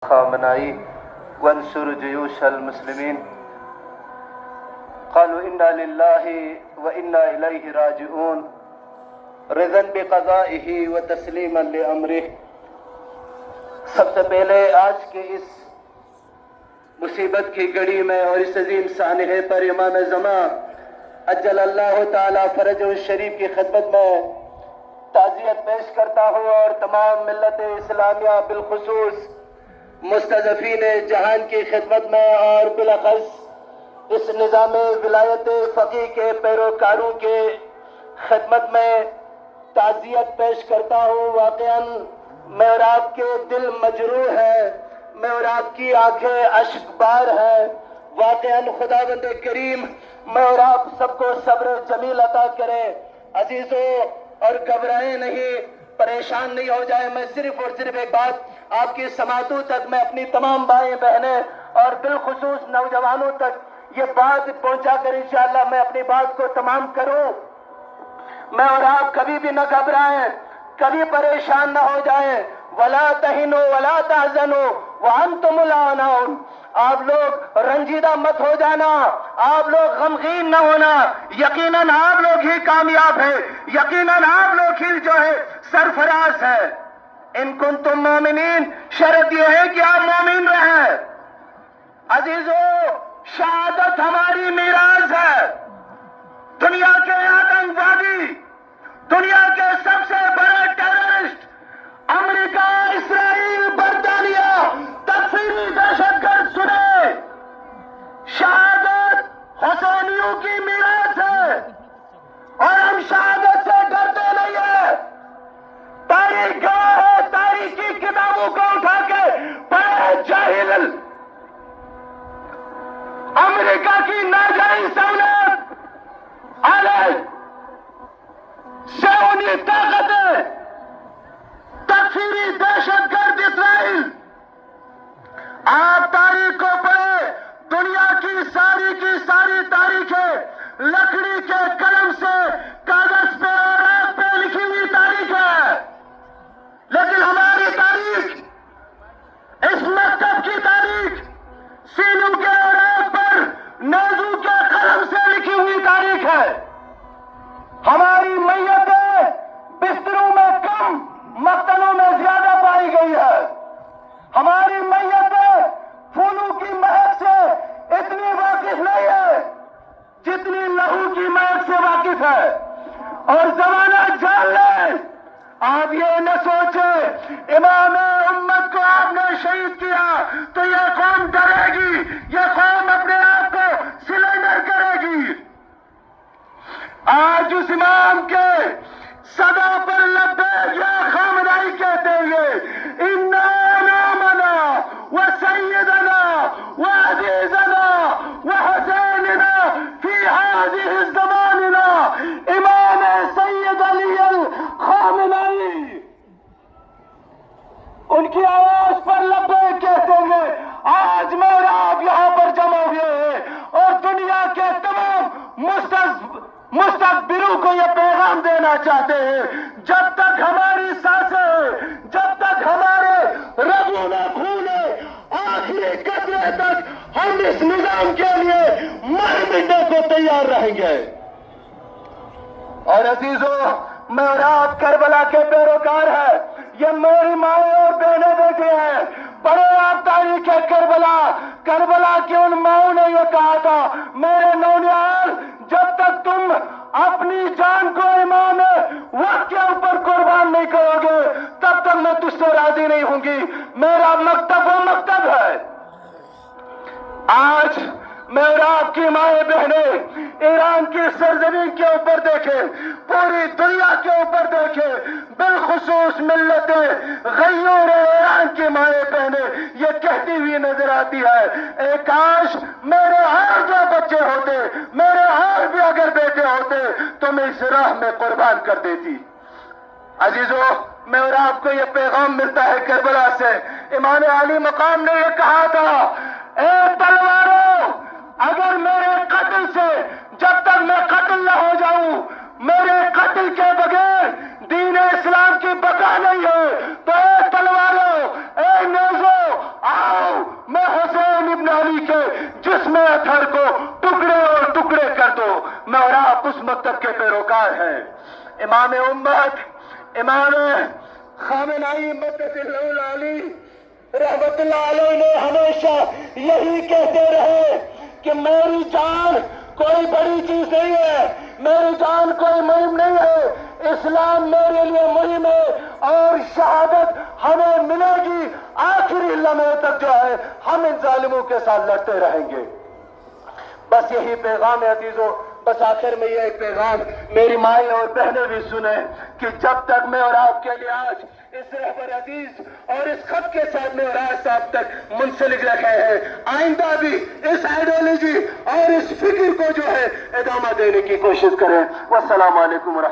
خامنائي وانصر Jewish المسلمين. قالوا إنا لله وإنا إليه راجعون رضا بقضائه وتسلیما لأمره. سب سے پہلے آج کے اس مصیبت کی گھڑی میں اور اس عظیم سانحے پر امام زمان اجل اللہ تعالی فرج الشریف کی خدمت میں تعزیت پیش کرتا ہوں اور تمام ملت اسلامیہ بالخصوص مستضعفین جہان کی خدمت میں اور بالاخص اس نظام ولایت فقیہ کے پیروکاروں کے خدمت میں تعزیت پیش کرتا ہوں. واقعاً میں اور آپ کے دل مجروح ہے، میں اور آپ کی آنکھیں اشک بار ہے. واقعاً خداوند کریم میں اور آپ سب کو صبر جمیل عطا کرے. عزیزوں، اور گھبرائیں نہیں، پریشان نہیں ہو جائے. میں صرف اور صرف ایک بات آپ کی سماعتوں تک میں اپنی تمام بھائی بہنیں اور بالخصوص نوجوانوں تک یہ بات پہنچا کر انشاءاللہ میں اپنی بات کو تمام کروں. میں اور آپ کبھی بھی نہ گھبرائیں، کبھی پریشان نہ ہو جائیں. وَلَا تَهِنُوا وَلَا تَحْزَنُوا وَأَنْتُمُ الْأَعْلَوْنَ. آپ لوگ رنجیدہ مت ہو جانا، آپ لوگ غمگین نہ ہونا. یقیناً آپ لوگ ہی کامیاب ہیں، یقیناً آپ لوگ ہی جو ہے سرفراز ہے. ان کنتم مومنین، شرط یہ ہے کہ آپ مومن رہیں. عزیزوں، شہادت ہماری میراث ہے. دنیا کے آتنکوادی، دنیا کے سب سے بڑے ٹیررسٹ امریکہ، اسرائیل، برطانیہ، تکفیری دہشت گرد سنے، شہادت حسینیوں کی میراث ہے اور ہم شہادت سے ڈرتے نہیں ہیں. تاریخ گواہ ہے، تاریخ کی کتابوں کو اٹھا کے پڑھے جاہل. امریکہ کی ناجائز سہولت سیونی طاقتیں، تکفیری دہشت گرد اسرائیل. آپ تاریخ کو پڑھیں، دنیا کی ساری تاریخیں لکڑی کے قلم سے کاغذ پہ اور آگ پہ لکھی ہوئی تاریخ ہے. لیکن ہماری تاریخ، اس مکتب کی تاریخ، سینوں کے اور آگ پر نیزو کے قلم سے لکھی ہوئی تاریخ ہے. ہماری میتیں بستروں میں کم، مقتلوں میں زیادہ پائی گئی ہے. ہماری میتیں پھولوں کی مہک سے اتنی واقف نہیں ہے جتنی لہو کی مہک سے واقف ہے. اور زمانہ جان لے، آپ یہ نہ سوچیں امام امت کو آپ نے شہید کیا تو یہ قوم ڈرے گی، یہ قوم اپنے آپ کو سلنڈر کرے گی. آج اس امام کے صدا پر لبیک یا خامنائی کہتے ہوئے اِنَّا نَامَنَا وَسَيِّدَنَا وَعَزِيزَنَا وَحُسَيْنِنَا فِي هَذِهِ الزَّمَانِنَا امام سید علی الخامنائی. ان کی آواز پر لبیک کہتے ہوئے آج میں اور آپ یہاں پر جمع ہوئے ہیں اور دنیا کے تمام مستقبروں کو یہ پیغام دینا چاہتے ہیں، جب تک ہماری سانسیں، جب تک ہمارے رگوں میں خون ہے، آخری قطرے تک ہم اس نظام کے لیے مر مٹنے کو تیار رہیں گے. اور عزیزوں، میں اور آپ کربلا کے پیروکار ہیں. یہ میری مائیں اور بہنیں بیٹھے ہیں. پڑھو آپ تاریخ کربلا کی ان ماؤں نے یہ کہا تھا، میرے نونیال، جب تک تم اپنی جان کو امام وقت کے اوپر قربان نہیں کرو گے تب تک میں تجھ سے راضی نہیں ہوں گی. میرا مکتب وہ مکتب ہے. آج میں اور آپ کی مائیں بہنیں ایران کی سرزمین کے اوپر دیکھیں، پوری دنیا کے اوپر دیکھیں، بالخصوص ملت غیور ایران کی مائیں بہنیں یہ کہتی ہوئی نظر آتی ہے، اے کاش میرے اور جو بچے ہوتے، میرے اور بھی اگر بیٹے ہوتے تو میں اس راہ میں قربان کر دیتی. عزیزوں، میں اور آپ کو یہ پیغام ملتا ہے کربلا سے. امام علی مقام نے یہ کہا تھا، اے تلواروں، اگر میرے قتل سے، جب تک میں قتل نہ ہو جاؤں، میرے قتل کے بغیر دین اسلام کی بقا نہیں ہے، تو اے تلواروں، اے نیزو، رسم اطہر کو ٹکڑے اور ٹکڑے کر دو۔ میں اور آپ اس مکتب کے پیروکار ہیں۔ امام امت امام خامنائی مدت اللہ علی رحمت اللہ علیہ نے ہمیشہ یہی کہتے رہے کہ میری جان کوئی بڑی چیز نہیں ہے، میری جان کوئی مہم نہیں ہے، اسلام میرے لیے مہم ہے اور شہادت ہمیں ملے گی، آخری لمحے تک جو ہے ہم ان ظالموں کے ساتھ لڑتے رہیں گے۔ بس یہی پیغام ہے عزیزو۔ بس آخر میں یہ ایک پیغام میری مائیں اور بہنیں بھی سنیں کہ جب تک میں اور آپ کے لیے آج اس رہبر عزیز اور اس خط کے ساتھ میں اور آج صاحب تک منسلک رکھے ہیں، آئندہ بھی اس آئیڈیالوجی اور اس فکر کو جو ہے ادامہ دینے کی کوشش کریں۔ والسلام علیکم ورحمۃ اللہ۔